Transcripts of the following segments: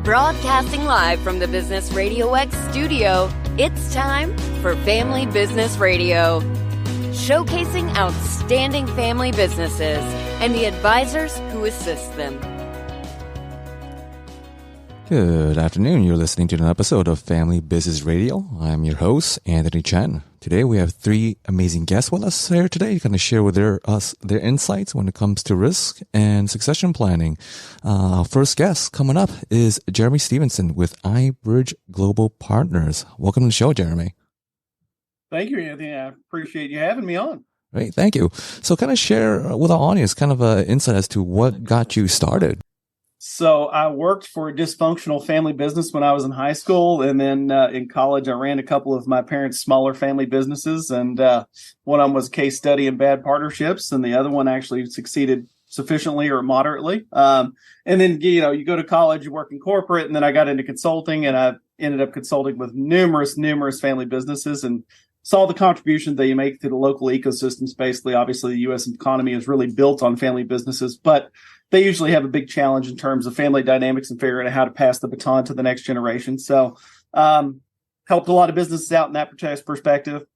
Broadcasting live from the Business RadioX studio, it's time for Family Business Radio. Showcasing outstanding family businesses and the advisors who assist them. Good afternoon. You're listening to an episode of Family Business Radio. I'm your host, Anthony Chen. Today we have three amazing guests with us here today, going to share with their insights when it comes to risk and succession planning. Our first guest coming up is Jeremy Stevenson with iBridge Global Partners. Welcome to the show, Jeremy. Thank you, Anthony. I appreciate you having me on. Great, thank you. So kind of share with our audience kind of an insight as to what got you started. So I worked for a dysfunctional family business when I was in high school. And then in college, I ran a couple of my parents' smaller family businesses. And one of them was a case study in bad partnerships. And the other one actually succeeded sufficiently or moderately. And then, you go to college, you work in corporate. And then I got into consulting, and I ended up consulting with numerous family businesses and saw the contributions that you make to the local ecosystems. Basically, obviously, the U.S. economy is really built on family businesses, but they usually have a big challenge in terms of family dynamics and figuring out how to pass the baton to the next generation. So helped a lot of businesses out in that perspective,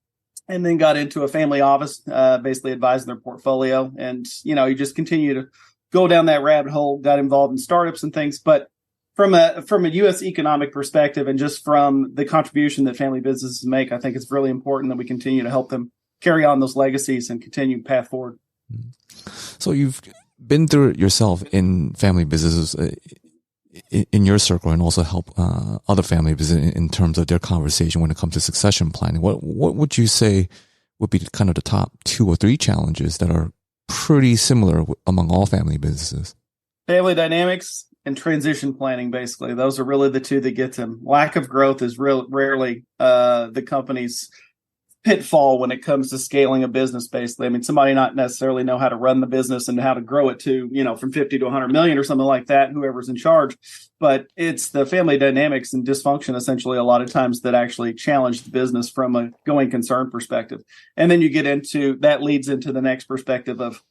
and then got into a family office, basically advising their portfolio. And, you just continue to go down that rabbit hole, got involved in startups and things. But from a U.S. economic perspective and just from the contribution that family businesses make, I think it's really important that we continue to help them carry on those legacies and continue path forward. So you've been through it yourself in family businesses in your circle, and also help other family businesses in terms of their conversation when it comes to succession planning. What would you say would be kind of the top 2 or 3 challenges that are pretty similar among all family businesses? Family dynamics and transition planning, basically. Those are really the two that get them. Lack of growth is rarely the company's pitfall when it comes to scaling a business, basically. I mean, somebody not necessarily know how to run the business and how to grow it to, from 50 to 100 million or something like that, whoever's in charge. But it's the family dynamics and dysfunction, essentially, a lot of times that actually challenge the business from a going concern perspective. And then you get into, that leads into the next perspective of,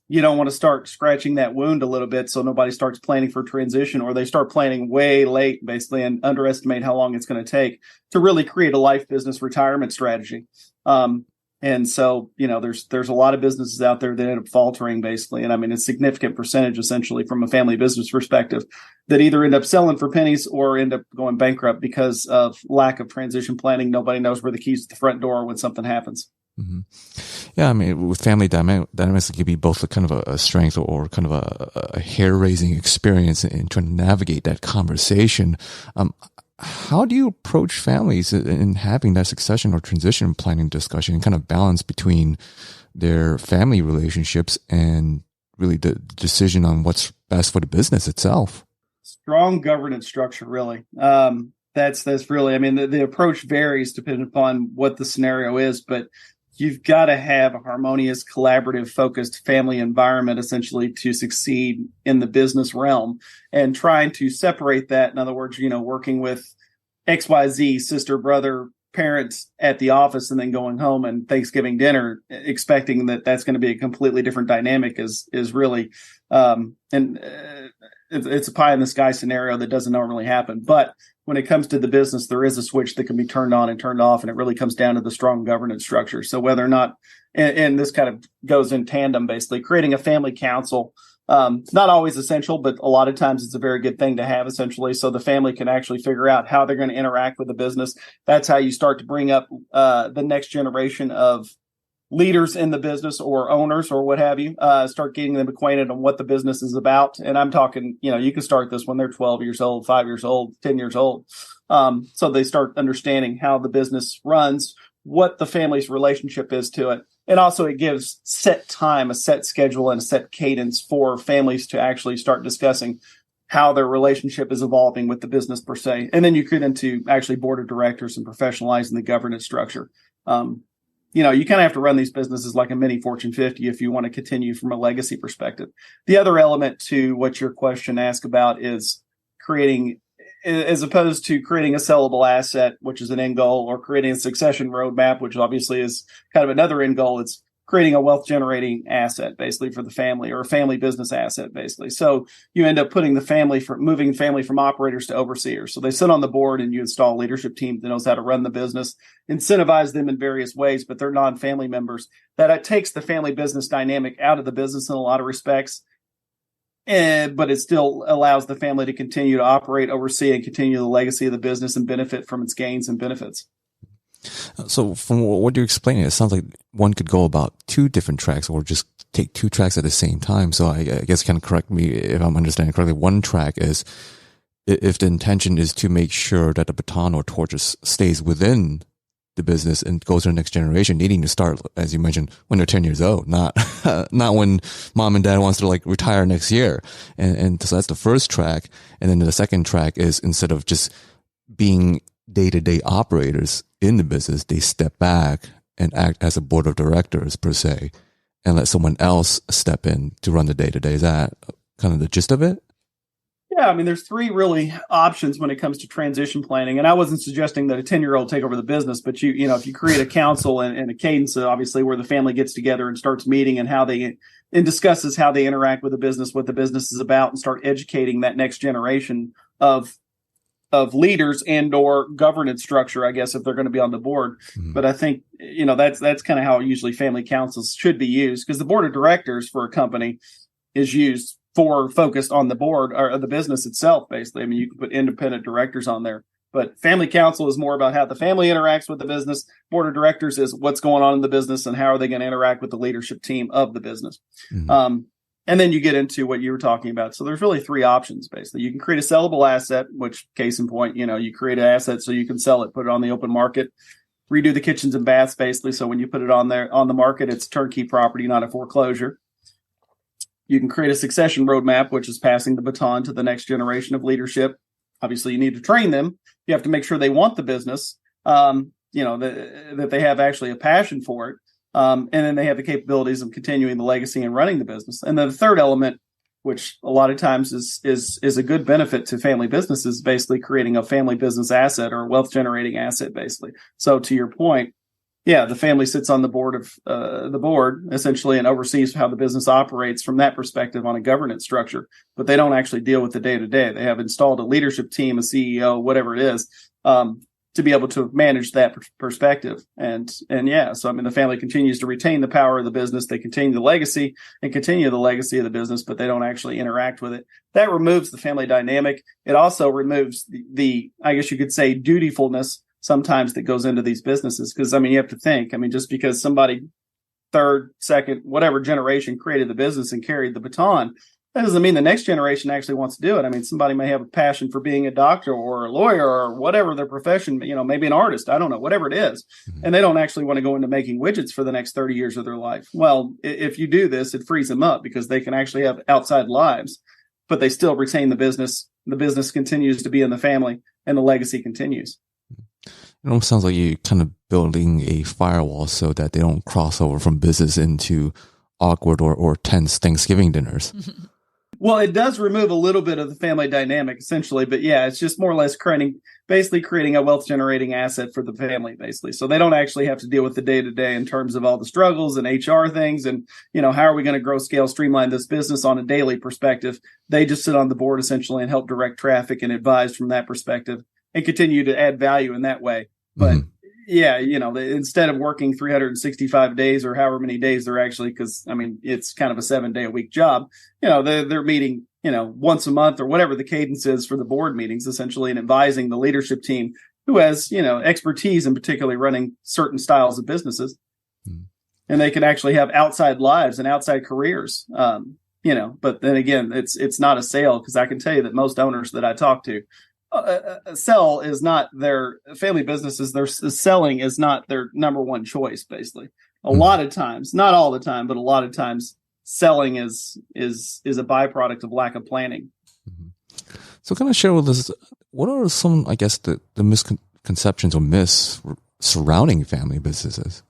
you don't want to start scratching that wound a little bit so nobody starts planning for transition, or they start planning way late, basically, and underestimate how long it's going to take to really create a life business retirement strategy. And so, there's a lot of businesses out there that end up faltering, basically. And I mean, a significant percentage, essentially, from a family business perspective, that either end up selling for pennies or end up going bankrupt because of lack of transition planning. Nobody knows where the keys to the front door are when something happens. Mm-hmm. Yeah, I mean, with family dynamics, it can be both a kind of a strength or kind of a hair-raising experience in trying to navigate that conversation. How do you approach families in having that succession or transition planning discussion and kind of balance between their family relationships and really the decision on what's best for the business itself? Strong governance structure, really. That's really, I mean, the approach varies depending upon what the scenario is, but you've got to have a harmonious, collaborative, focused family environment, essentially, to succeed in the business realm. And trying to separate that, in other words, working with XYZ, sister, brother, parents at the office, and then going home and Thanksgiving dinner, expecting that that's going to be a completely different dynamic is really, it's a pie in the sky scenario that doesn't normally happen. But when it comes to the business, there is a switch that can be turned on and turned off, and it really comes down to the strong governance structure. So whether or not, and this kind of goes in tandem, basically, creating a family council, it's not always essential, but a lot of times it's a very good thing to have, essentially, so the family can actually figure out how they're going to interact with the business. That's how you start to bring up the next generation of leaders in the business or owners or what have you, start getting them acquainted on what the business is about. And I'm talking, you can start this when they're 12 years old, 5 years old, 10 years old. So they start understanding how the business runs, what the family's relationship is to it. And also it gives set time, a set schedule, and a set cadence for families to actually start discussing how their relationship is evolving with the business per se. And then you get into actually board of directors and professionalizing the governance structure. You kind of have to run these businesses like a mini Fortune 50 if you want to continue from a legacy perspective. The other element to what your question asked about is creating, as opposed to creating a sellable asset, which is an end goal, or creating a succession roadmap, which obviously is kind of another end goal. It's creating a wealth generating asset basically for the family, or a family business asset basically. So you end up moving the family from operators to overseers. So they sit on the board and you install a leadership team that knows how to run the business, incentivize them in various ways, but they're non-family members. That takes the family business dynamic out of the business in a lot of respects. But it still allows the family to continue to operate, oversee, and continue the legacy of the business and benefit from its gains and benefits. So from what you're explaining, it sounds like one could go about two different tracks or just take two tracks at the same time. So I guess kind of correct me if I'm understanding correctly. One track is if the intention is to make sure that the baton or torch stays within the business and goes to the next generation, needing to start, as you mentioned, when they're 10 years old, not when mom and dad wants to like retire next year. And so that's the first track. And then the second track is instead of just being day-to-day operators in the business, they step back and act as a board of directors per se and let someone else step in to run the day-to-day. Is that kind of the gist of it? Yeah, I mean, there's three really options when it comes to transition planning. And I wasn't suggesting that a 10-year-old take over the business, but you know, if you create a council and a cadence, obviously, where the family gets together and starts meeting and discusses how they interact with the business, what the business is about, and start educating that next generation of leaders and or governance structure, I guess, if they're going to be on the board. Mm-hmm. But I think, you know, that's kind of how usually family councils should be used, because the board of directors for a company is used for focused on the board or the business itself, basically. I mean, you can put independent directors on there, but family council is more about how the family interacts with the business. Board of directors is what's going on in the business and how are they going to interact with the leadership team of the business. Mm-hmm. And then you get into what you were talking about. So there's really three options, basically. You can create a sellable asset, which, case in point, you know, you create an asset so you can sell it, put it on the open market, redo the kitchens and baths, basically. So when you put it on the market, it's turnkey property, not a foreclosure. You can create a succession roadmap, which is passing the baton to the next generation of leadership. Obviously, you need to train them. You have to make sure they want the business, you know, that they have actually a passion for it. And then they have the capabilities of continuing the legacy and running the business. And then the third element, which a lot of times is a good benefit to family businesses, basically creating a family business asset or a wealth generating asset, basically. So to your point, yeah, the family sits on the board essentially and oversees how the business operates from that perspective on a governance structure, but they don't actually deal with the day to day. They have installed a leadership team, a CEO, whatever it is, to be able to manage that perspective. And yeah, so I mean, the family continues to retain the power of the business. They continue the legacy of the business, but they don't actually interact with it. That removes the family dynamic. It also removes the I guess you could say, dutifulness sometimes that goes into these businesses. Because, I mean, you have to think, I mean, just because somebody third, second, whatever generation created the business and carried the baton, that doesn't mean the next generation actually wants to do it. I mean, somebody may have a passion for being a doctor or a lawyer or whatever their profession, you know, maybe an artist, I don't know, whatever it is. Mm-hmm. And they don't actually want to go into making widgets for the next 30 years of their life. Well, if you do this, it frees them up because they can actually have outside lives, but they still retain the business. The business continues to be in the family and the legacy continues. It almost sounds like you're kind of building a firewall so that they don't cross over from business into awkward or tense Thanksgiving dinners. Well, it does remove a little bit of the family dynamic, essentially. But yeah, it's just more or less creating a wealth generating asset for the family, basically. So they don't actually have to deal with the day to day in terms of all the struggles and HR things. And, you know, how are we going to grow, scale, streamline this business on a daily perspective? They just sit on the board essentially and help direct traffic and advise from that perspective and continue to add value in that way. But yeah, you know, instead of working 365 days or however many days they're actually, because I mean, it's kind of a 7-day-a-week job, you know, they're meeting, you know, once a month or whatever the cadence is for the board meetings, essentially, and advising the leadership team who has, you know, expertise in particularly running certain styles of businesses. And they can actually have outside lives and outside careers, you know, but then again, it's not a sale, because I can tell you that most owners that I talk to, sell is not their family businesses. Their selling is not their number one choice. Basically, a lot of times, not all the time, but a lot of times, selling is a byproduct of lack of planning. So, kind of share with us, what are some, I guess, the misconceptions or myths surrounding family businesses?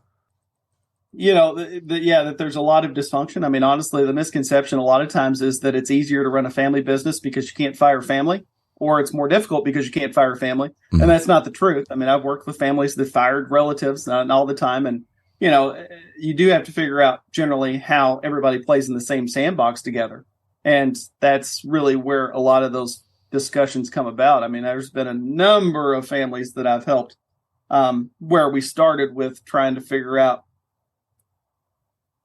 You know, that there's a lot of dysfunction. I mean, honestly, the misconception a lot of times is that it's easier to run a family business because you can't fire family, or it's more difficult because you can't fire family. And that's not the truth. I mean, I've worked with families that fired relatives, not all the time. And you do have to figure out generally how everybody plays in the same sandbox together. And that's really where a lot of those discussions come about. I mean, there's been a number of families that I've helped where we started with trying to figure out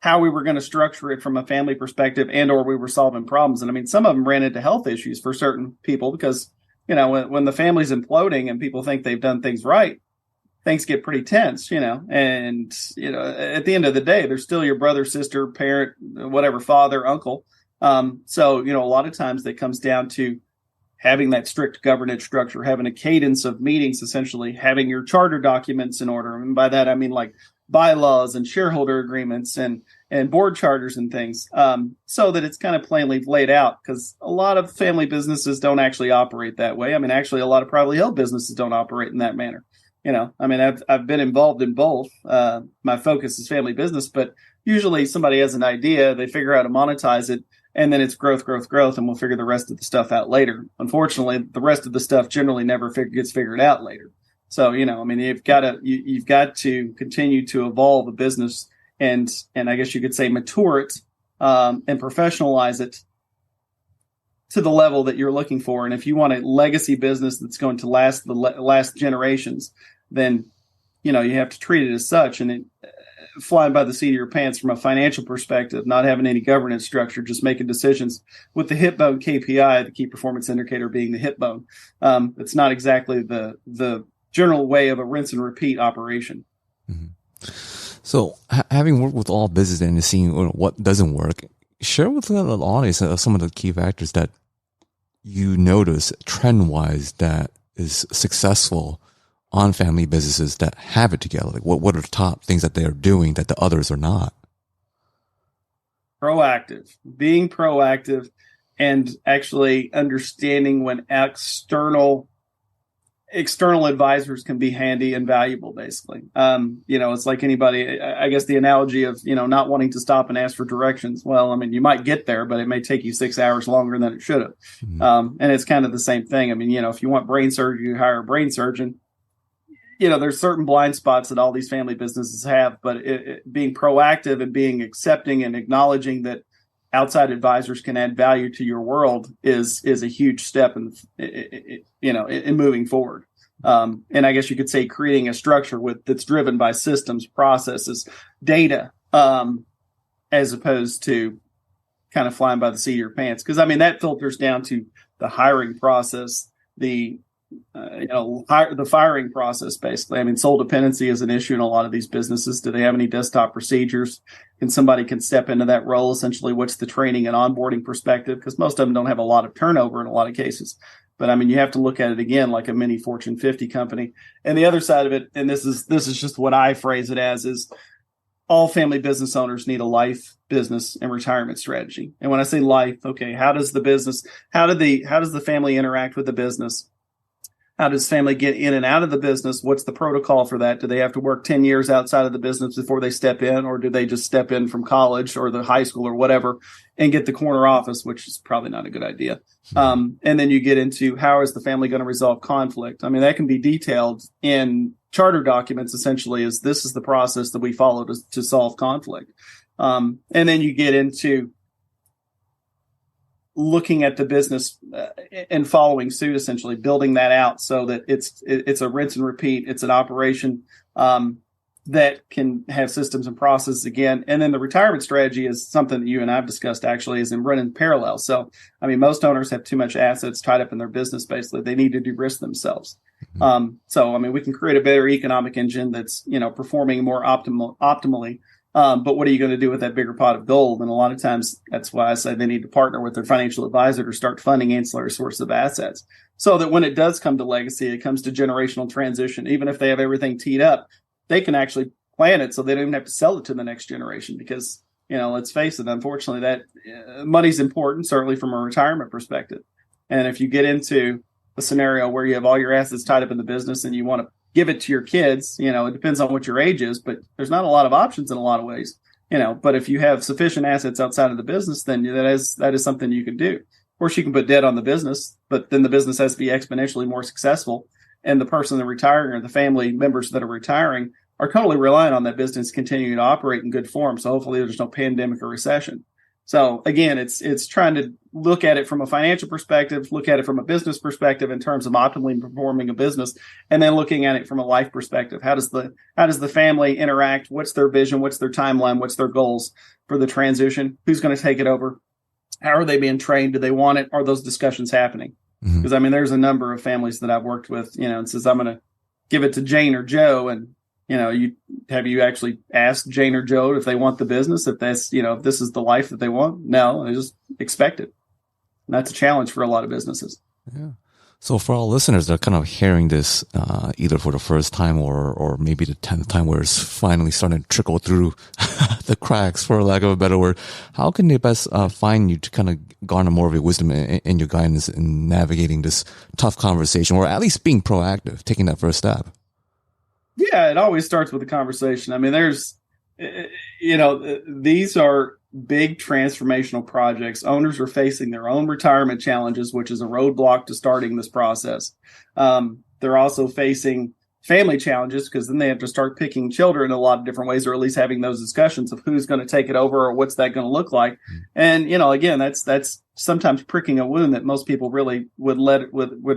how we were going to structure it from a family perspective, and or we were solving problems. And I mean, some of them ran into health issues for certain people because, when the family's imploding and people think they've done things right, things get pretty tense, and, at the end of the day, they're still your brother, sister, parent, whatever, father, uncle. So, a lot of times that comes down to having that strict governance structure, having a cadence of meetings, essentially having your charter documents in order. And by that, I mean like bylaws and shareholder agreements and board charters and things, so that it's kind of plainly laid out, because a lot of family businesses don't actually operate that way. I mean, actually, a lot of privately held businesses don't operate in that manner. I mean, I've been involved in both. My focus is family business, but usually somebody has an idea, they figure out how to monetize it, and then it's growth, and we'll figure the rest of the stuff out later. Unfortunately, the rest of the stuff generally never gets figured out later. So, I mean, you've got to continue to evolve a business and I guess you could say mature it and professionalize it to the level that you're looking for. And if you want a legacy business that's going to last the last generations, then, you have to treat it as such. And flying by the seat of your pants from a financial perspective, not having any governance structure, just making decisions with the hip bone KPI, the key performance indicator being the hip bone. It's not exactly the general way of a rinse and repeat operation. Mm-hmm. So having worked with all business and seeing what doesn't work, share with the audience some of the key factors that you notice trend-wise that is successful on family businesses that have it together. Like what are the top things that they're doing that the others are not? Being proactive and actually understanding when external advisors can be handy and valuable, basically. It's like anybody, I guess the analogy of, not wanting to stop and ask for directions. Well, I mean, you might get there, but it may take you 6 hours longer than it should have. Mm-hmm. And it's kind of the same thing. I mean, if you want brain surgery, you hire a brain surgeon. There's certain blind spots that all these family businesses have, but being proactive and being accepting and acknowledging that outside advisors can add value to your world is a huge step in moving forward. And I guess you could say creating a structure that's driven by systems, processes, data, as opposed to kind of flying by the seat of your pants. Because I mean, that filters down to the hiring process, the firing process, basically. I mean, sole dependency is an issue in a lot of these businesses. Do they have any desktop procedures? Can somebody step into that role? Essentially, what's the training and onboarding perspective? Because most of them don't have a lot of turnover in a lot of cases. But I mean, you have to look at it again like a mini Fortune 50 company. And the other side of it, and this is just what I phrase it as, is all family business owners need a life, business, and retirement strategy. And when I say life, okay, how does the family interact with the business? How does family get in and out of the business? What's the protocol for that? Do they have to work 10 years outside of the business before they step in, or do they just step in from college or the high school or whatever and get the corner office, which is probably not a good idea. And then you get into how is the family going to resolve conflict? I mean, that can be detailed in charter documents, essentially, as this is the process that we follow to solve conflict. And then you get into looking at the business and following suit, essentially building that out so that it's a rinse and repeat. It's an operation that can have systems and processes again. And then the retirement strategy is something that you and I've discussed, actually, is in running parallel. So, I mean, most owners have too much assets tied up in their business. Basically, they need to de-risk themselves. So, I mean, we can create a better economic engine that's, performing more optimally. But what are you going to do with that bigger pot of gold? And a lot of times that's why I say they need to partner with their financial advisor to start funding ancillary sources of assets, so that when it does come to legacy, it comes to generational transition. Even if they have everything teed up, they can actually plan it so they don't even have to sell it to the next generation. Because, let's face it, unfortunately, that money's important, certainly from a retirement perspective. And if you get into a scenario where you have all your assets tied up in the business and you want to give it to your kids, it depends on what your age is, but there's not a lot of options in a lot of ways, but if you have sufficient assets outside of the business, then that is something you can do. Of course, you can put debt on the business, but then the business has to be exponentially more successful. And the person that's retiring, or the family members that are retiring, are totally reliant on that business continuing to operate in good form. So hopefully there's no pandemic or recession. So again, it's trying to look at it from a financial perspective, look at it from a business perspective in terms of optimally performing a business, and then looking at it from a life perspective. How does the family interact? What's their vision? What's their timeline? What's their goals for the transition? Who's going to take it over? How are they being trained? Do they want it? Are those discussions happening? Because there's a number of families that I've worked with, and says, I'm going to give it to Jane or Joe, and have you actually asked Jane or Joe if they want the business, if that's, if this is the life that they want? No, they just expect it. And that's a challenge for a lot of businesses. Yeah. So for our listeners that are kind of hearing this, either for the first time or maybe the 10th time where it's finally starting to trickle through the cracks, for lack of a better word, how can they best find you to kind of garner more of your wisdom and your guidance in navigating this tough conversation, or at least being proactive, taking that first step? Yeah, it always starts with a conversation. There's, these are big transformational projects. Owners are facing their own retirement challenges, which is a roadblock to starting this process. They're also facing family challenges, because then they have to start picking children in a lot of different ways, or at least having those discussions of who's going to take it over or what's that going to look like. And, again, that's sometimes pricking a wound that most people really would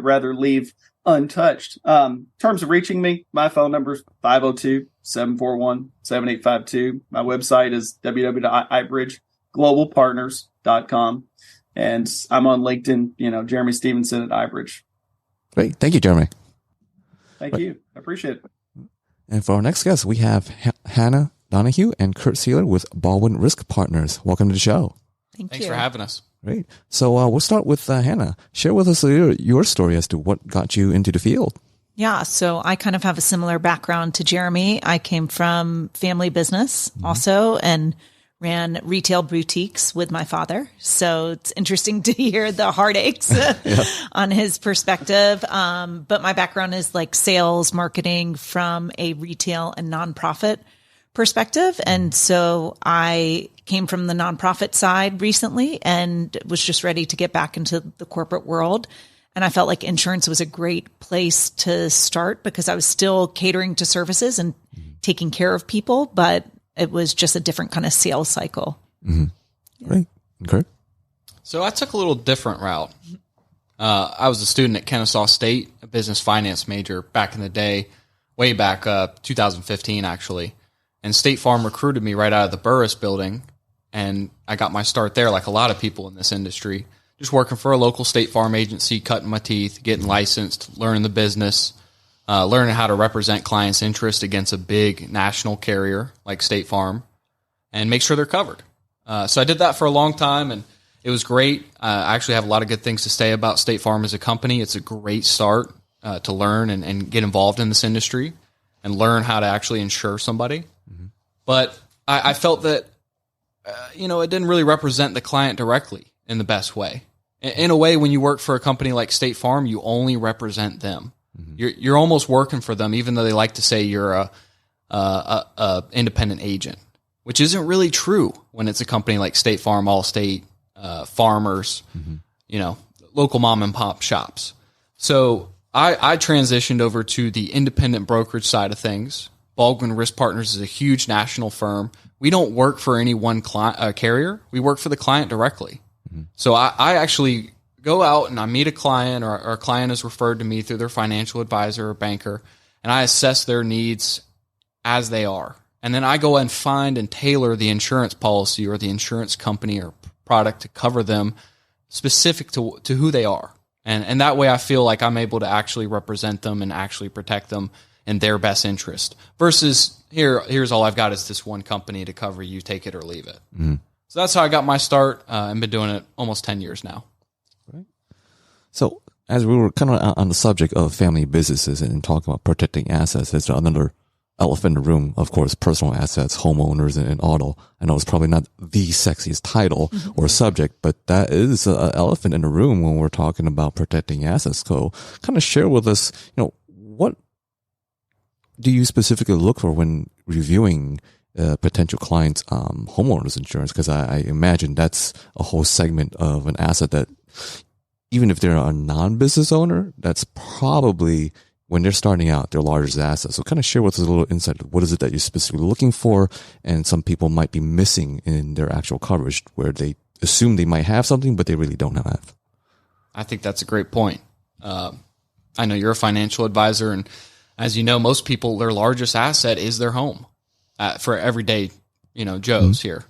rather leave untouched. In terms of reaching me, my phone number is 502-741-7852. My website is www.ibridgeglobalpartners.com. And I'm on LinkedIn, Jeremy Stevenson at iBridge. Great. Thank you, Jeremy. Thank you. I appreciate it. And for our next guest, we have Hannah Odonoghue and Kurt Seiler with Baldwin Risk Partners. Welcome to the show. Thanks for having us. Great. So we'll start with Hannah. Share with us your story as to what got you into the field. Yeah, so I kind of have a similar background to Jeremy. I came from family business also, and ran retail boutiques with my father. So it's interesting to hear the heartaches on his perspective. But my background is like sales, marketing from a retail and nonprofit perspective. And so I came from the nonprofit side recently and was just ready to get back into the corporate world. And I felt like insurance was a great place to start because I was still catering to services and taking care of people, but it was just a different kind of sales cycle. Yeah. Right. Okay. So I took a little different route. I was a student at Kennesaw State, a business finance major back in the day, way back 2015 actually. And State Farm recruited me right out of the Burris building, and I got my start there like a lot of people in this industry, just working for a local State Farm agency, cutting my teeth, getting licensed, learning the business, learning how to represent clients' interest against a big national carrier like State Farm and make sure they're covered. So I did that for a long time, and it was great. I actually have a lot of good things to say about State Farm as a company. It's a great start to learn and get involved in this industry and learn how to actually insure somebody. But I felt that, it didn't really represent the client directly in the best way. In a way, when you work for a company like State Farm, you only represent them. You're almost working for them, even though they like to say you're a independent agent, which isn't really true when it's a company like State Farm, Allstate, Farmers, local mom and pop shops. So I transitioned over to the independent brokerage side of things. Baldwin Risk Partners is a huge national firm. We don't work for any one carrier. We work for the client directly. So I actually go out and I meet a client, or a client is referred to me through their financial advisor or banker, and I assess their needs as they are. And then I go and find and tailor the insurance policy or the insurance company or product to cover them specific to who they are. And that way I feel like I'm able to actually represent them and actually protect them in their best interest versus here's all I've got is this one company to cover you, take it or leave it. So that's how I got my start and been doing it almost 10 years now. Right. So as we were kind of on the subject of family businesses and talking about protecting assets, there's another elephant in the room, of course, personal assets, homeowners and auto. I know it's probably not the sexiest title or subject, but that is an elephant in the room when we're talking about protecting assets. So kind of share with us, what do you specifically look for when reviewing potential clients' homeowners insurance? Because I imagine that's a whole segment of an asset that, even if they're a non-business owner, that's probably when they're starting out, their largest asset. So kind of share with us a little insight. What is it that you're specifically looking for? And some people might be missing in their actual coverage where they assume they might have something, but they really don't have. I think that's a great point. I know you're a financial advisor, and as you know, most people, their largest asset is their home for everyday, Joes here.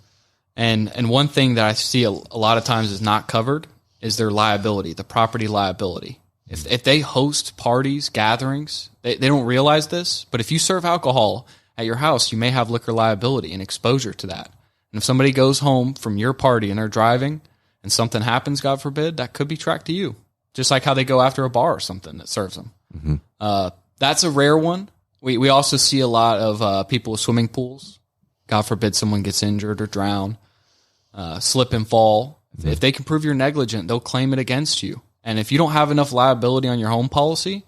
And one thing that I see a lot of times is not covered is their liability, the property liability. If they host parties, gatherings, they don't realize this, but if you serve alcohol at your house, you may have liquor liability and exposure to that. And if somebody goes home from your party and they're driving and something happens, God forbid, that could be tracked to you. Just like how they go after a bar or something that serves them. Mm-hmm. That's a rare one. We also see a lot of people with swimming pools. God forbid someone gets injured or drown, slip and fall. Mm-hmm. If they can prove you're negligent, they'll claim it against you. And if you don't have enough liability on your home policy,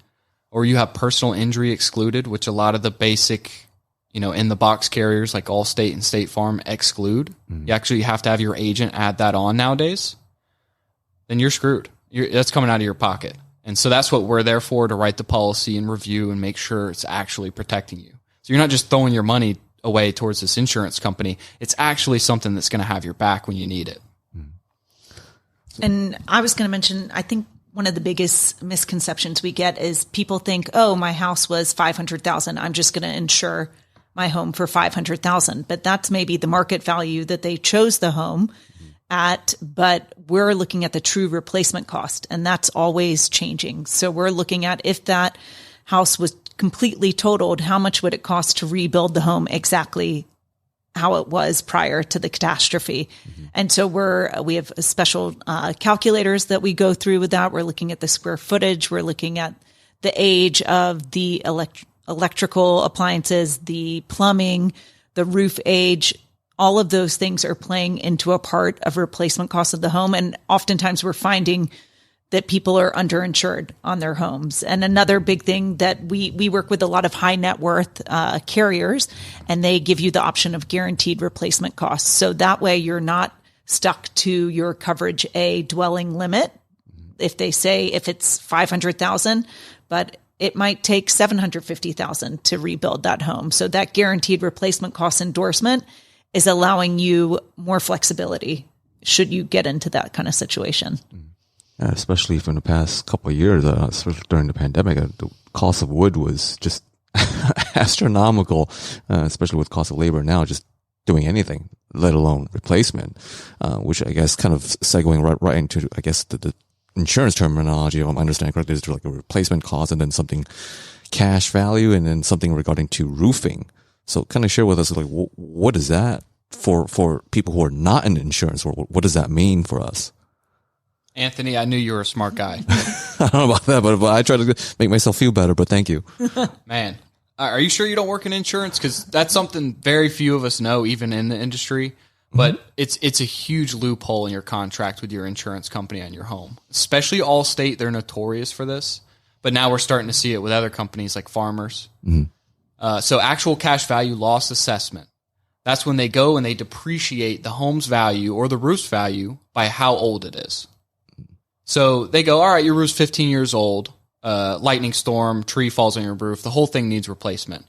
or you have personal injury excluded, which a lot of the basic, in the box carriers like Allstate and State Farm exclude, you actually have to have your agent add that on nowadays, then you're screwed. That's coming out of your pocket. And so that's what we're there for, to write the policy and review and make sure it's actually protecting you. So you're not just throwing your money away towards this insurance company. It's actually something that's going to have your back when you need it. And I was going to mention, I think one of the biggest misconceptions we get is people think, oh, my house was $500,000. I'm just going to insure my home for $500,000. But that's maybe the market value that they chose the home at, but we're looking at the true replacement cost, and that's always changing. So we're looking at, if that house was completely totaled, how much would it cost to rebuild the home exactly how it was prior to the catastrophe? And so we have special calculators that we go through with that. We're looking at the square footage. We're looking at the age of the electrical appliances, the plumbing, the roof age. All of those things are playing into a part of replacement cost of the home. And oftentimes we're finding that people are underinsured on their homes. And another big thing that we work with a lot of high net worth carriers, and they give you the option of guaranteed replacement costs. So that way you're not stuck to your coverage A dwelling limit. If they say if it's $500,000, but it might take $750,000 to rebuild that home. So that guaranteed replacement cost endorsement is allowing you more flexibility should you get into that kind of situation. Yeah, especially for the past couple of years, especially during the pandemic, the cost of wood was just astronomical, especially with cost of labor now, just doing anything, let alone replacement, which I guess kind of segueing right into, I guess, the insurance terminology, if I'm understanding correctly, is like a replacement cost and then something cash value and then something regarding to roofing. So kind of share with us, like, what is that for people who are not in insurance, or what does that mean for us? Anthony, I knew you were a smart guy. I don't know about that, but I try to make myself feel better, but thank you. Man, are you sure you don't work in insurance? Because that's something very few of us know, even in the industry. But it's a huge loophole in your contract with your insurance company on your home. Especially Allstate, they're notorious for this. But now we're starting to see it with other companies like Farmers. So actual cash value loss assessment. That's when they go and they depreciate the home's value or the roof's value by how old it is. So they go, all right, your roof's 15 years old, lightning storm, tree falls on your roof, the whole thing needs replacement.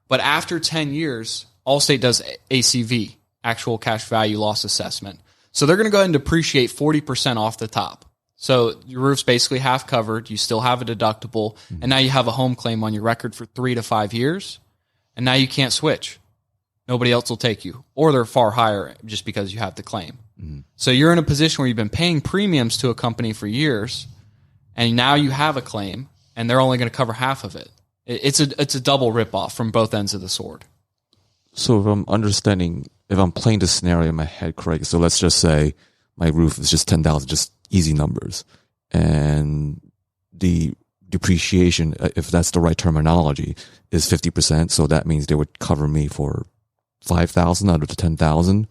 But after 10 years, Allstate does ACV, actual cash value loss assessment. So they're going to go ahead and depreciate 40% off the top. So your roof's basically half covered, you still have a deductible, and now you have a home claim on your record for 3 to 5 years, and now you can't switch. Nobody else will take you, or they're far higher just because you have the claim. So you're in a position where you've been paying premiums to a company for years, and now you have a claim, and they're only going to cover half of it. It's a double ripoff from both ends of the sword. So if I'm playing the scenario in my head correct, so let's just say my roof is just 10,000, just easy numbers, and the depreciation, if that's the right terminology, is 50%. So that means they would cover me for 5,000 out of the 10,000.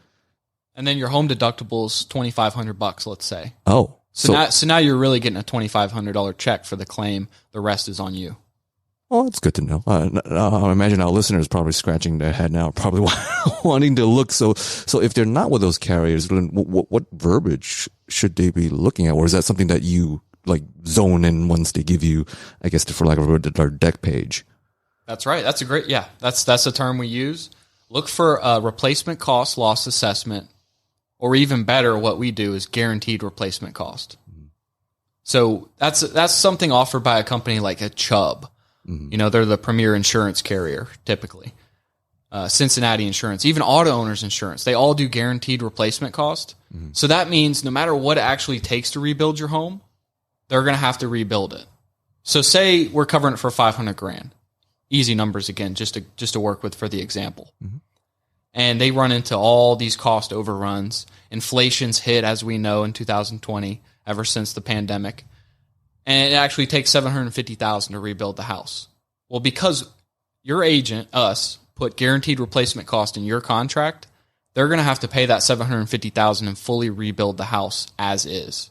And then your home deductible is $2,500, let's say. Oh, so now you're really getting a $2,500 check for the claim. The rest is on you. Well, it's good to know. I imagine our listeners probably scratching their head now, probably wanting to look. So if they're not with those carriers, then what verbiage should they be looking at? Or is that something that you like zone in once they give you, I guess, for lack of a word, their deck page. That's right. That's a great, that's a term we use. Look for a replacement cost loss assessment, or even better, what we do is guaranteed replacement cost. So that's something offered by a company like a Chubb. You know, they're the premier insurance carrier typically. Cincinnati Insurance, even Auto Owners Insurance, they all do guaranteed replacement cost. So that means no matter what it actually takes to rebuild your home, they're going to have to rebuild it. So say we're covering it for $500,000. Easy numbers again, just to work with for the example. And they run into all these cost overruns. Inflation's hit, as we know, in 2020, ever since the pandemic. And it actually takes $750,000 to rebuild the house. Well, because your agent, us, put guaranteed replacement cost in your contract, they're going to have to pay that $750,000 and fully rebuild the house as is.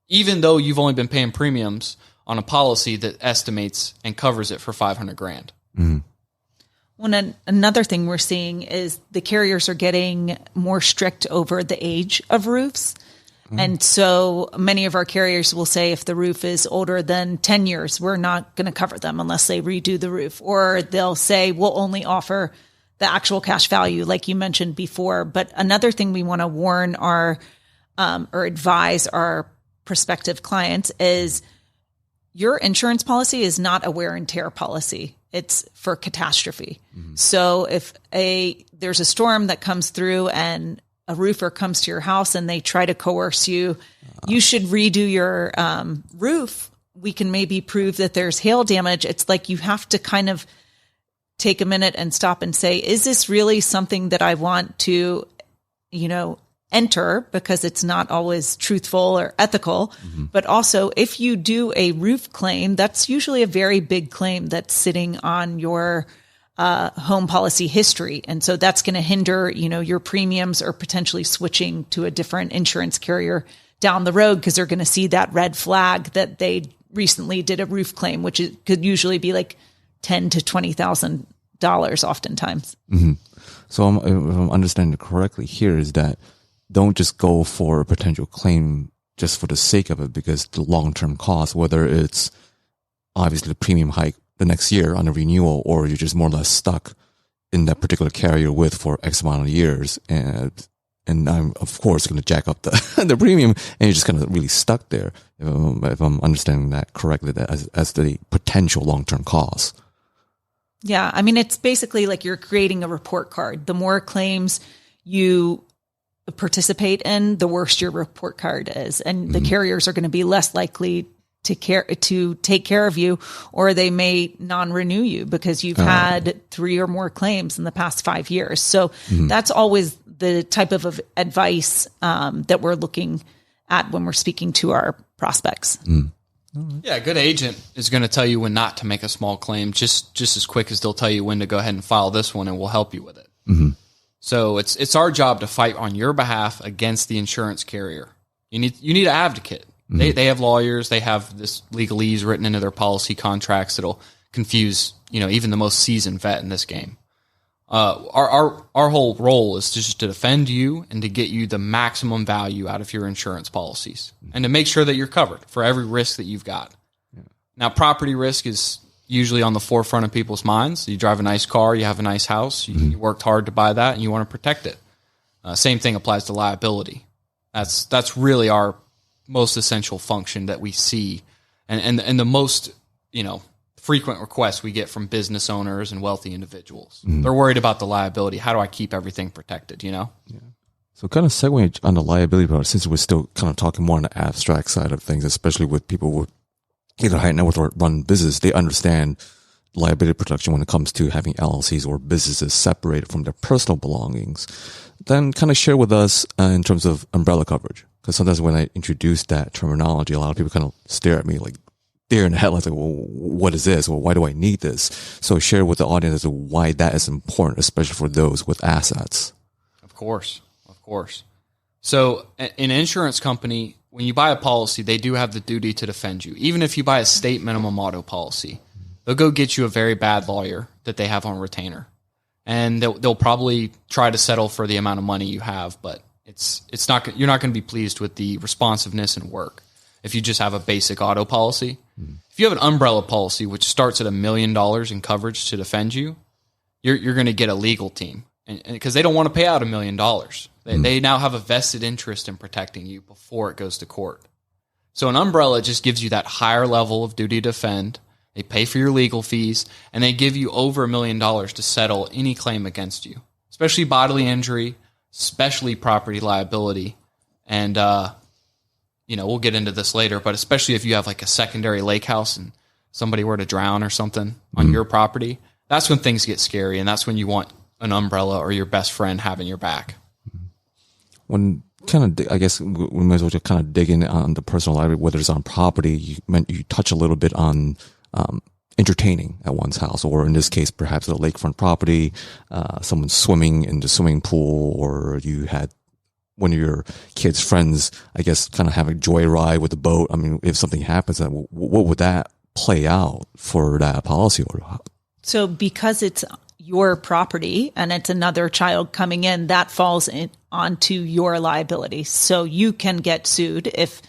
Even though you've only been paying premiums on a policy that estimates and covers it for $500,000. Well, another thing we're seeing is the carriers are getting more strict over the age of roofs. And so many of our carriers will say if the roof is older than 10 years, we're not going to cover them unless they redo the roof. Or they'll say we'll only offer the actual cash value, like you mentioned before. But another thing we want to warn our or advise our prospective clients is your insurance policy is not a wear and tear policy. It's for catastrophe. So if there's a storm that comes through and a roofer comes to your house and they try to coerce you, you should redo your roof. We can maybe prove that there's hail damage. It's like you have to kind of take a minute and stop and say, is this really something that I want to, enter? Because it's not always truthful or ethical. But also, if you do a roof claim, that's usually a very big claim that's sitting on your home policy history. And so that's going to hinder, your premiums or potentially switching to a different insurance carrier down the road because they're going to see that red flag that they recently did a roof claim, which could usually be like $10,000 to $20,000 oftentimes. So if I'm understanding it correctly here is that don't just go for a potential claim just for the sake of it, because the long-term cost, whether it's obviously the premium hike the next year on a renewal, or you're just more or less stuck in that particular carrier with for X amount of years. And I'm, of course, going to jack up the, the premium, and you're just kind of really stuck there. If I'm understanding that correctly, that as the potential long-term cost. Yeah. I mean, it's basically like you're creating a report card. The more claims you participate in, the worse your report card is. And the carriers are going to be less likely to take care of you, or they may non-renew you because you've had 3 or more claims in the past 5 years. So that's always the type of advice that we're looking at when we're speaking to our prospects. Yeah, a good agent is going to tell you when not to make a small claim just as quick as they'll tell you when to go ahead and file this one, and we'll help you with it. So it's our job to fight on your behalf against the insurance carrier. You need an advocate. They have lawyers. They have this legalese written into their policy contracts that'll confuse even the most seasoned vet in this game. Our whole role is just to defend you and to get you the maximum value out of your insurance policies, and to make sure that you're covered for every risk that you've got. Now, property risk is usually on the forefront of people's minds. You drive a nice car, you have a nice house, you worked hard to buy that, and you want to protect it. Same thing applies to liability. That's really our most essential function that we see, and the most frequent requests we get from business owners and wealthy individuals. They're worried about the liability. How do I keep everything protected? So kind of segueing on the liability part, since we're still kind of talking more on the abstract side of things, especially with people with either high net worth or run business, they understand liability protection when it comes to having LLCs or businesses separated from their personal belongings. Then kind of share with us in terms of umbrella coverage. Because sometimes when I introduce that terminology, a lot of people kind of stare at me like deer in the headlights, like, well, what is this? Well, why do I need this? So share with the audience as to why that is important, especially for those with assets. Of course. So an insurance company, when you buy a policy, they do have the duty to defend you. Even if you buy a state minimum auto policy, they'll go get you a very bad lawyer that they have on retainer. And they'll probably try to settle for the amount of money you have, but it's not, you're not going to be pleased with the responsiveness and work. if you just have a basic auto policy. If you have an umbrella policy, which starts at $1 million in coverage to defend you, you're going to get a legal team, and because they don't want to pay out $1 million. They now have a vested interest in protecting you before it goes to court. So an umbrella just gives you that higher level of duty to defend. They pay for your legal fees, and they give you over $1 million to settle any claim against you, especially bodily injury, especially property liability. And, we'll get into this later, but especially if you have like a secondary lake house and somebody were to drown or something on your property, that's when things get scary. And that's when you want an umbrella or your best friend having your back. When I guess we might as well just kind of dig in on the personal liability, whether it's on property. You touch a little bit on entertaining at one's house, or in this case, perhaps a lakefront property, someone swimming in the swimming pool, or you had one of your kids' friends, I guess, kind of have a joyride with the boat. I mean, if something happens, what would that play out for that policy? So because it's your property and it's another child coming in, that falls onto your liability. So you can get sued if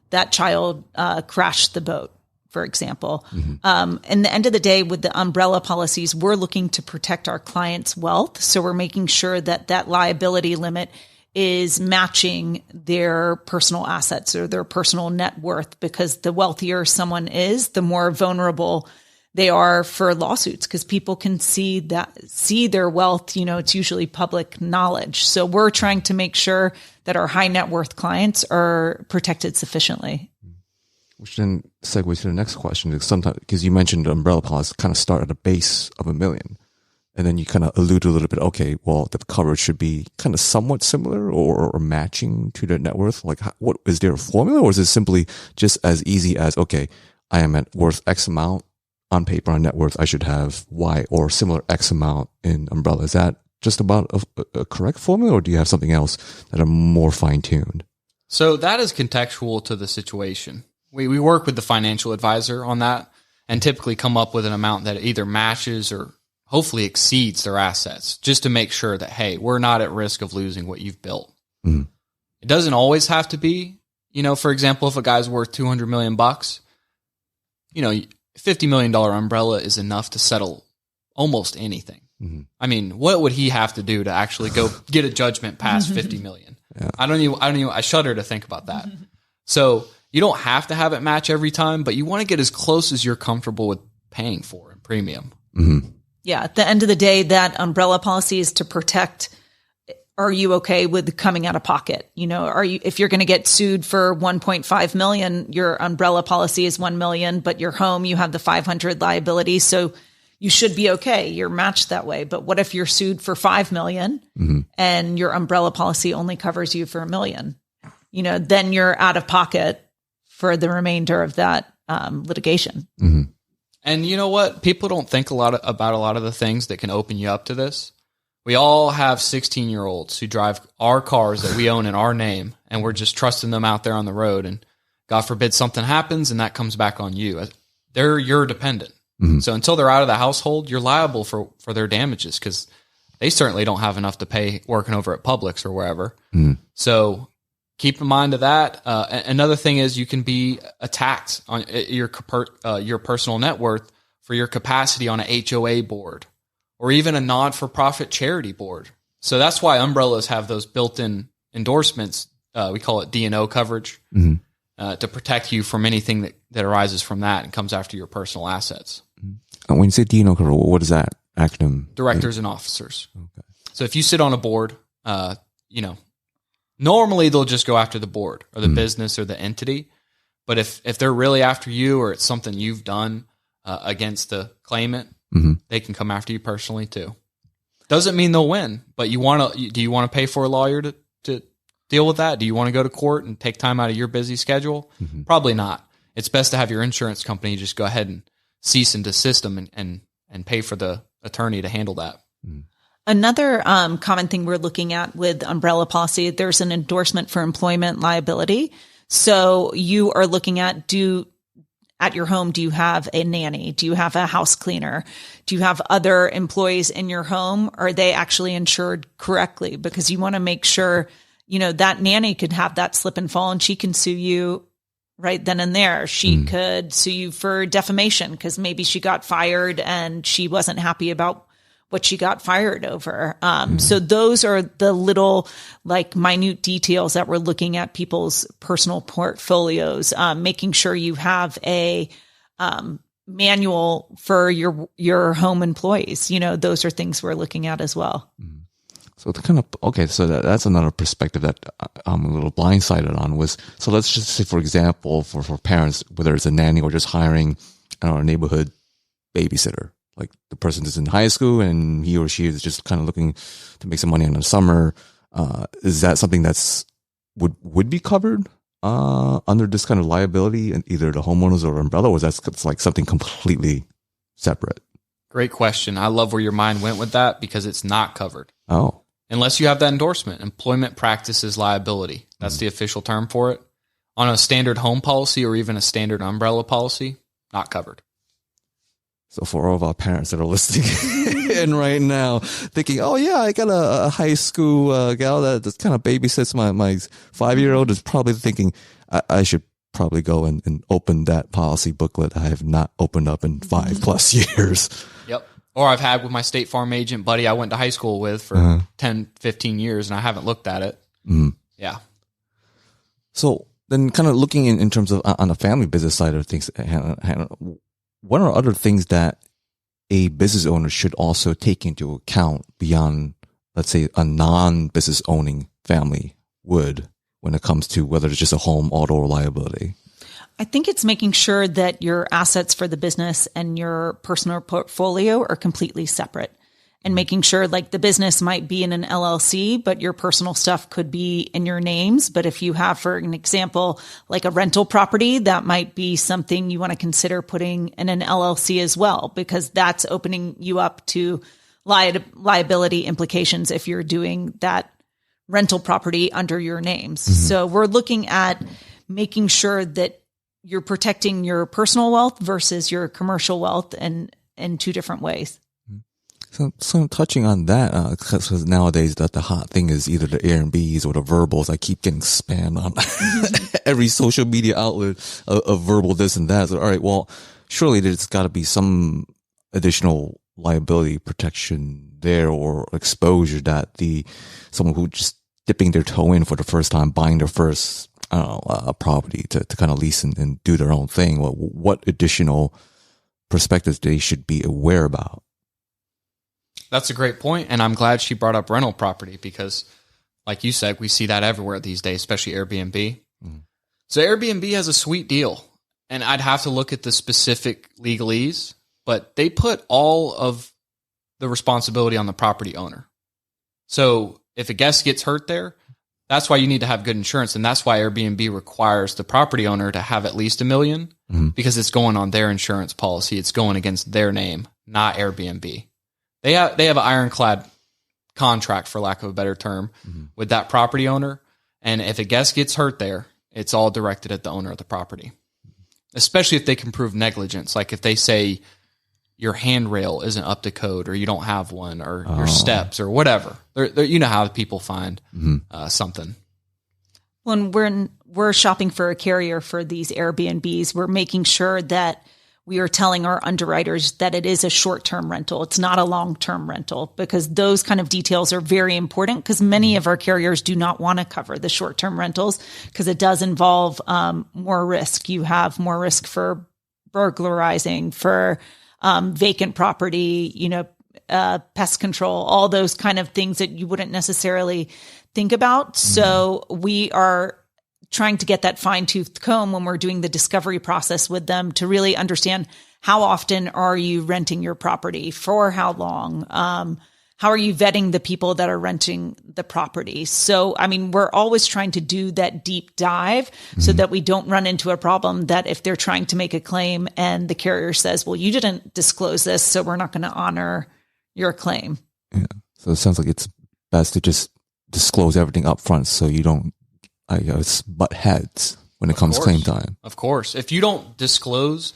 that child crashed the boat, for example. And the end of the day, with the umbrella policies, we're looking to protect our clients' wealth. So we're making sure that that liability limit is matching their personal assets or their personal net worth, because the wealthier someone is, the more vulnerable they are for lawsuits, because people can see their wealth. It's usually public knowledge. So we're trying to make sure that our high net worth clients are protected sufficiently. Which then segues to the next question. Sometimes, because you mentioned umbrella policies kind of start at a base of $1 million. And then you kind of allude a little bit, okay, well, the coverage should be kind of somewhat similar or matching to their net worth. Like, what is there a formula, or is it simply just as easy as, okay, I am at worth X amount on paper on net worth, I should have Y or similar X amount in umbrella? Is that just about a correct formula, or do you have something else that are more fine tuned? So that is contextual to the situation. We work with the financial advisor on that and typically come up with an amount that either matches or hopefully exceeds their assets, just to make sure that, hey, we're not at risk of losing what you've built. It doesn't always have to be, for example, if a guy's worth $200 million, $50 million umbrella is enough to settle almost anything. I mean, what would he have to do to actually go get a judgment past 50 million? Yeah. I shudder to think about that. So you don't have to have it match every time, but you want to get as close as you're comfortable with paying for in premium. Yeah. At the end of the day, that umbrella policy is to protect. Are you okay with coming out of pocket? If you're going to get sued for 1.5 million, your umbrella policy is 1 million, but your home, you have the 500 liability. So you should be okay. You're matched that way. But what if you're sued for 5 million and your umbrella policy only covers you for $1 million? Then you're out of pocket for the remainder of that litigation. And you know what? People don't think about a lot of the things that can open you up to this. We all have 16-year-olds who drive our cars that we own in our name, and we're just trusting them out there on the road. And God forbid something happens, and that comes back on you. They're your dependent. So until they're out of the household, you're liable for their damages, because they certainly don't have enough to pay working over at Publix or wherever. So keep in mind of that. Another thing is you can be attacked on your personal net worth for your capacity on an HOA board or even a not-for-profit charity board. So that's why umbrellas have those built-in endorsements. We call it D&O coverage to protect you from anything that arises from that and comes after your personal assets. When you say D&O coverage, what is that acronym? Directors and officers. Okay. So if you sit on a board, normally they'll just go after the board or the business or the entity. But if they're really after you, or it's something you've done against the claimant, they can come after you personally too. Doesn't mean they'll win, but do you want to pay for a lawyer to deal with that? Do you want to go to court and take time out of your busy schedule? Probably not. It's best to have your insurance company just go ahead and cease and desist them and pay for the attorney to handle that. Another common thing we're looking at with umbrella policy, there's an endorsement for employment liability. So you are looking at, at your home, do you have a nanny? Do you have a house cleaner? Do you have other employees in your home? Are they actually insured correctly? Because you want to make sure, that nanny could have that slip and fall and she can sue you right then and there. She could sue you for defamation because maybe she got fired and she wasn't happy about what she got fired over. So those are the little like minute details that we're looking at people's personal portfolios, making sure you have a manual for your home employees. Those are things we're looking at as well. So so that's another perspective that I'm a little blindsided on was, so let's just say, for example, for parents, whether it's a nanny or just hiring, a neighborhood babysitter, like the person is in high school and he or she is just kind of looking to make some money in the summer. Is that something that's would be covered under this kind of liability and either the homeowners or umbrella, or is that like something completely separate? Great question. I love where your mind went with that because it's not covered. Oh. Unless you have that endorsement, employment practices liability. That's the official term for it. On a standard home policy or even a standard umbrella policy, not covered. So for all of our parents that are listening in right now, thinking, oh yeah, I got a high school gal that kind of babysits my 5-year-old, is probably thinking, I should probably go and open that policy booklet I have not opened up in 5+ years. Yep. Or I've had with my State Farm agent buddy I went to high school with for 10, 15 years, and I haven't looked at it. Yeah. So then kind of looking in terms of on the family business side of things, Hannah, what are other things that a business owner should also take into account beyond, let's say, a non-business owning family would when it comes to whether it's just a home, auto, or liability? I think it's making sure that your assets for the business and your personal portfolio are completely separate, and making sure like the business might be in an LLC, but your personal stuff could be in your names. But if you have, for an example, like a rental property, that might be something you want to consider putting in an LLC as well, because that's opening you up to liability implications if you're doing that rental property under your names. So we're looking at making sure that you're protecting your personal wealth versus your commercial wealth in two different ways. So touching on that, because nowadays that the hot thing is either the Airbnbs or the verbals. I keep getting spammed on every social media outlet of verbal this and that. So, all right, well, surely there's got to be some additional liability protection there or exposure that someone who just dipping their toe in for the first time, buying their first a property to kind of lease and do their own thing. What additional perspectives they should be aware about? That's a great point, and I'm glad she brought up rental property because, like you said, we see that everywhere these days, especially Airbnb. So Airbnb has a sweet deal, and I'd have to look at the specific legalese, but they put all of the responsibility on the property owner. So if a guest gets hurt there, that's why you need to have good insurance, and that's why Airbnb requires the property owner to have at least $1 million because it's going on their insurance policy. It's going against their name, not Airbnb. They have an ironclad contract, for lack of a better term, with that property owner, and if a guest gets hurt there, it's all directed at the owner of the property, especially if they can prove negligence, like if they say your handrail isn't up to code or you don't have one or your steps or whatever. You know how people find something. When we're shopping for a carrier for these Airbnbs, we're making sure that we are telling our underwriters that it is a short-term rental. It's not a long-term rental, because those kind of details are very important, because many of our carriers do not want to cover the short-term rentals because it does involve more risk. You have more risk for burglarizing, for vacant property, pest control, all those kind of things that you wouldn't necessarily think about. So we are trying to get that fine-tooth comb when we're doing the discovery process with them to really understand how often are you renting your property, for how long, how are you vetting the people that are renting the property. So, we're always trying to do that deep dive so that we don't run into a problem that if they're trying to make a claim and the carrier says, well, you didn't disclose this, so we're not going to honor your claim. Yeah. So it sounds like it's best to just disclose everything up front so you don't butt heads when it comes claim time. Of course. If you don't disclose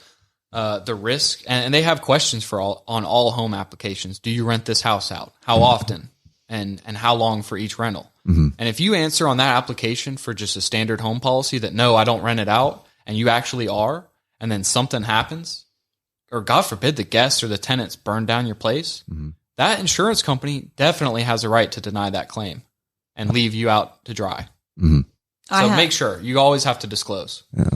the risk, and they have questions on all home applications. Do you rent this house out? How often? And how long for each rental? And if you answer on that application for just a standard home policy that no, I don't rent it out, and you actually are, and then something happens, or God forbid the guests or the tenants burn down your place, that insurance company definitely has a right to deny that claim and leave you out to dry. So make sure you always have to disclose. Yeah.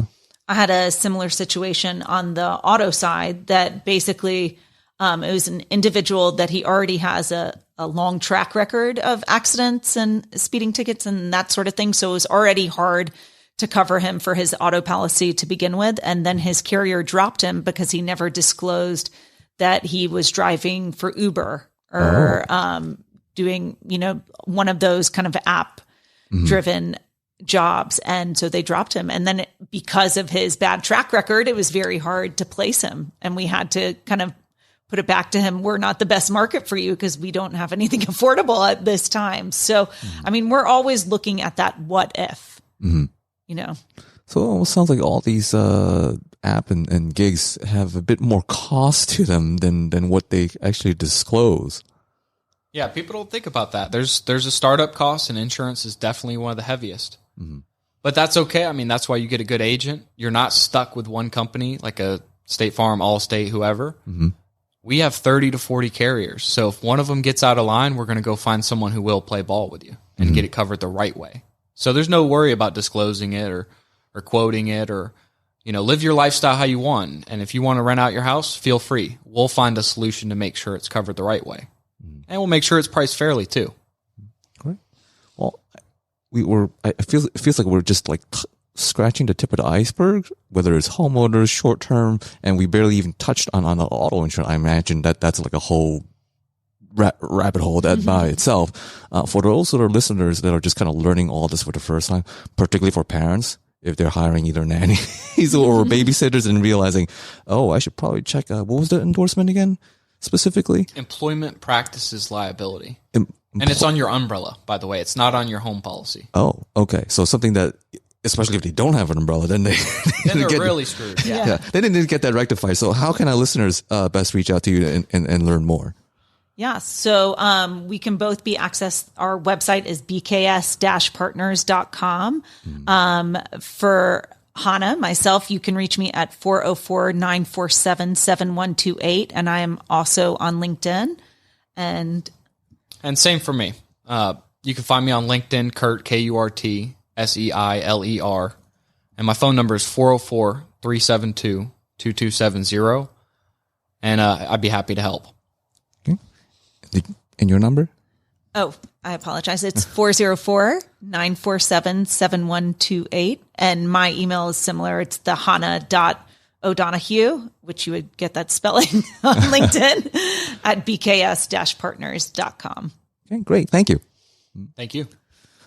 I had a similar situation on the auto side that basically it was an individual that he already has a long track record of accidents and speeding tickets and that sort of thing. So it was already hard to cover him for his auto policy to begin with. And then his carrier dropped him because he never disclosed that he was driving for Uber or doing, one of those kind of app driven jobs. And so they dropped him. And then because of his bad track record, it was very hard to place him. And we had to kind of put it back to him. We're not the best market for you because we don't have anything affordable at this time. So, I mean, we're always looking at that what if, So it almost sounds like all these app and gigs have a bit more cost to them than what they actually disclose. Yeah, people don't think about that. There's a startup cost, and insurance is definitely one of the heaviest. But that's okay. I mean, that's why you get a good agent. You're not stuck with one company like a State Farm, Allstate, whoever. We have 30 to 40 carriers. So if one of them gets out of line, we're going to go find someone who will play ball with you and get it covered the right way. So there's no worry about disclosing it or quoting it or, live your lifestyle how you want. And if you want to rent out your house, feel free. We'll find a solution to make sure it's covered the right way. And we'll make sure it's priced fairly too. Great. Well, it feels like we're just like scratching the tip of the iceberg, whether it's homeowners, short term, and we barely even touched on the auto insurance. I imagine that's like a whole rabbit hole that by itself. For those that are listeners that are just kind of learning all this for the first time, particularly for parents, if they're hiring either nannies or babysitters and realizing, I should probably check, what was the endorsement again specifically? Employment practices liability. And it's on your umbrella, by the way. It's not on your home policy. Oh, okay. So something that, especially if they don't have an umbrella, then they're really screwed. Yeah. They didn't get that rectified. So how can our listeners best reach out to you and learn more? Yeah. So we can both be accessed. Our website is bks-partners.com. For Hannah, myself, you can reach me at 404-947-7128. And I am also on LinkedIn. And same for me. You can find me on LinkedIn, Kurt, KURT, SEILER. And my phone number is 404-372-2270. And I'd be happy to help. Okay. And your number? Oh, I apologize. It's 404-947-7128. And my email is similar. It's the Hannah.Odonoghue, which you would get that spelling on LinkedIn, at bks-partners.com. Okay, great. Thank you. Thank you.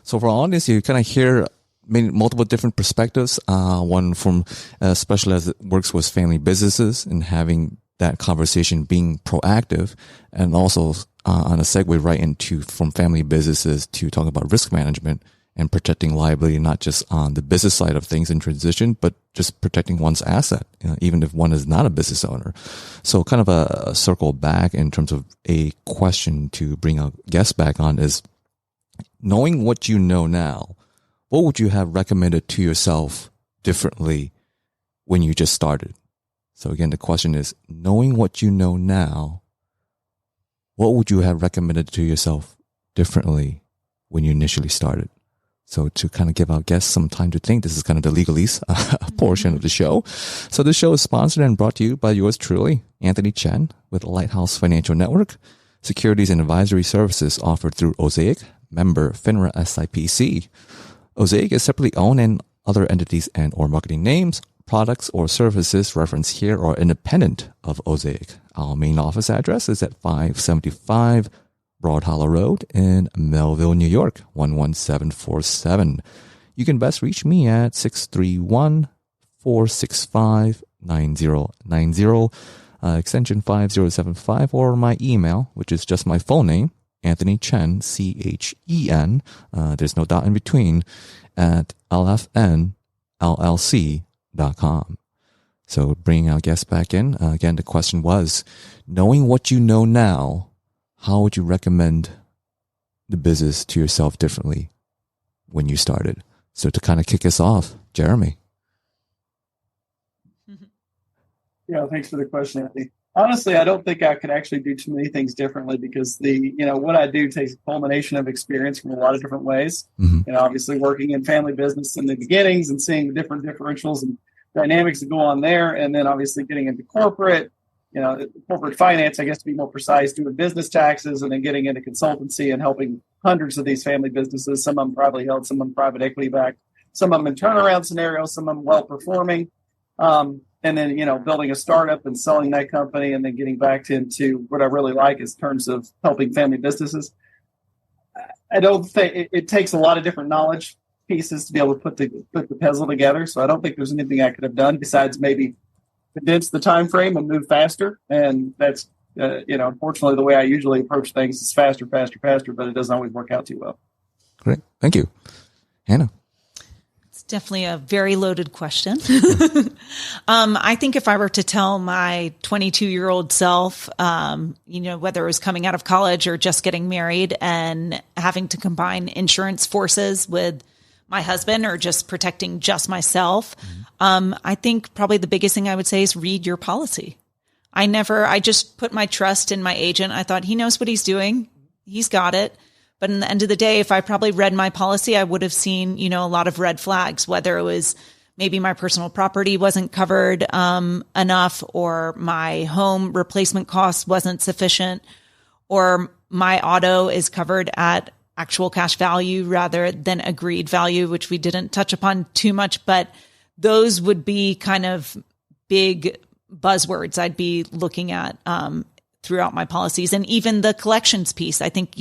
So for our audience, you kind of hear multiple different perspectives. One from, especially as it works with family businesses and having that conversation being proactive, and also on a segue right into from family businesses to talk about risk management and protecting liability, not just on the business side of things in transition, but just protecting one's asset, even if one is not a business owner. So kind of a circle back in terms of a question to bring a guest back on is, knowing what you know now, what would you have recommended to yourself differently when you just started? So again, the question is, knowing what you know now, what would you have recommended to yourself differently when you initially started? So to kind of give our guests some time to think, this is kind of the legalese portion of the show. So this show is sponsored and brought to you by yours truly, Anthony Chen, with Lighthouse Financial Network, securities and advisory services offered through Osaic, member FINRA SIPC. Osaic is separately owned, and other entities and or marketing names, products, or services referenced here are independent of Osaic. Our main office address is at 575 Broad Hollow Road in Melville, New York, 11747. You can best reach me at 631-465-9090, extension 5075, or my email, which is just my full name, Anthony Chen, Chen, there's no dot in between, at lfnllc.com. So bringing our guests back in, again, the question was, knowing what you know now, how would you recommend the business to yourself differently when you started? So to kind of kick us off, Jeremy. Yeah, thanks for the question, Anthony. Honestly, I don't think I could actually do too many things differently because what I do takes a culmination of experience from a lot of different ways. Mm-hmm. Obviously working in family business in the beginnings and seeing the different differentials and dynamics that go on there. And then obviously getting into corporate finance, I guess to be more precise, doing business taxes, and then getting into consultancy and helping hundreds of these family businesses, some of them privately held, some of them private equity backed, some of them in turnaround scenarios, some of them well performing. And then, building a startup and selling that company and then getting back into what I really like in terms of helping family businesses. I don't think it takes a lot of different knowledge pieces to be able to put the puzzle together. So I don't think there's anything I could have done besides maybe condense the time frame and move faster. And that's, unfortunately, the way I usually approach things is faster, but it doesn't always work out too well. Great. Thank you. Hannah. Definitely a very loaded question. I think if I were to tell my 22-year-old self, whether it was coming out of college or just getting married and having to combine insurance forces with my husband or just protecting just myself, I think probably the biggest thing I would say is read your policy. I just put my trust in my agent. I thought he knows what he's doing. He's got it. But in the end of the day, if I probably read my policy, I would have seen, a lot of red flags, whether it was maybe my personal property wasn't covered enough, or my home replacement cost wasn't sufficient, or my auto is covered at actual cash value rather than agreed value, which we didn't touch upon too much. But those would be kind of big buzzwords I'd be looking at throughout my policies. And even the collections piece, I think,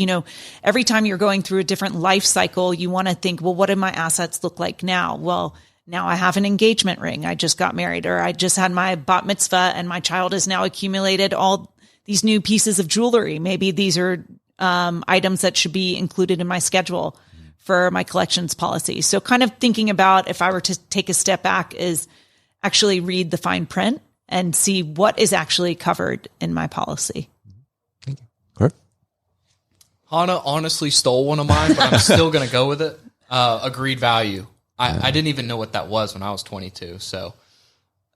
every time you're going through a different life cycle, you want to think, well, what do my assets look like now? Well, now I have an engagement ring. I just got married, or I just had my bat mitzvah and my child has now accumulated all these new pieces of jewelry. Maybe these are items that should be included in my schedule for my collections policy. So kind of thinking about, if I were to take a step back, is actually read the fine print and see what is actually covered in my policy. Thank you. Kurt? Hannah honestly stole one of mine, but I'm still going to go with it. Agreed value. I didn't even know what that was when I was 22. So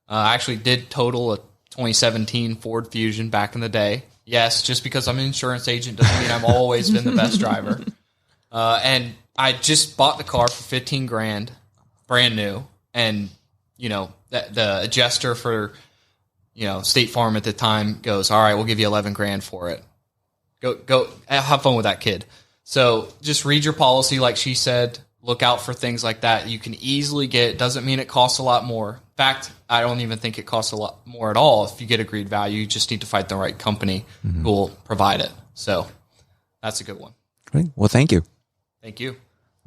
I actually did total a 2017 Ford Fusion back in the day. Yes, just because I'm an insurance agent doesn't mean I've always been the best driver. And I just bought the car for $15,000, brand new. And, the adjuster for State Farm at the time goes, all right, we'll give you $11,000 for it. Go have fun with that kid. So just read your policy. Like she said, look out for things like that. You can easily get, doesn't mean it costs a lot more. In fact, I don't even think it costs a lot more at all. If you get agreed value, you just need to find the right company who will provide it. So that's a good one. Great. Well, thank you. Thank you.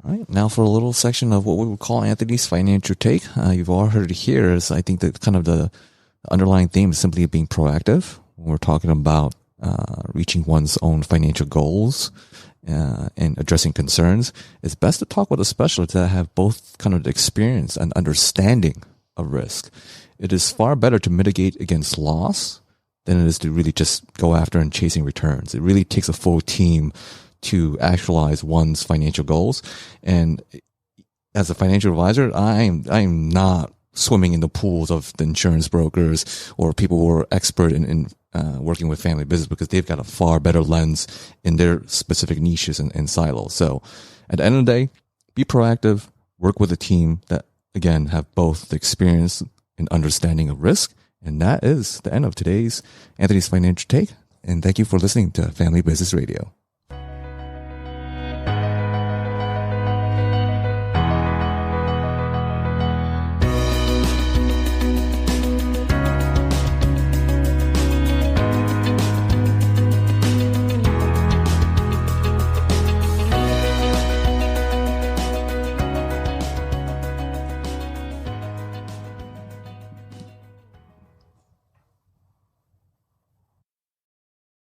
All right, now for a little section of what we would call Anthony's financial take. You've all heard it here. Is I think that kind of the underlying theme is simply being proactive. When we're talking about reaching one's own financial goals and addressing concerns, it's best to talk with a specialist that have both kind of the experience and understanding of risk. It is far better to mitigate against loss than it is to really just go after and chasing returns. It really takes a full team to actualize one's financial goals. And as a financial advisor, I am not swimming in the pools of the insurance brokers or people who are expert in working with family business, because they've got a far better lens in their specific niches and silos. So at the end of the day, be proactive, work with a team that, again, have both the experience and understanding of risk. And that is the end of today's Anthony's Financial Take. And thank you for listening to Family Business Radio.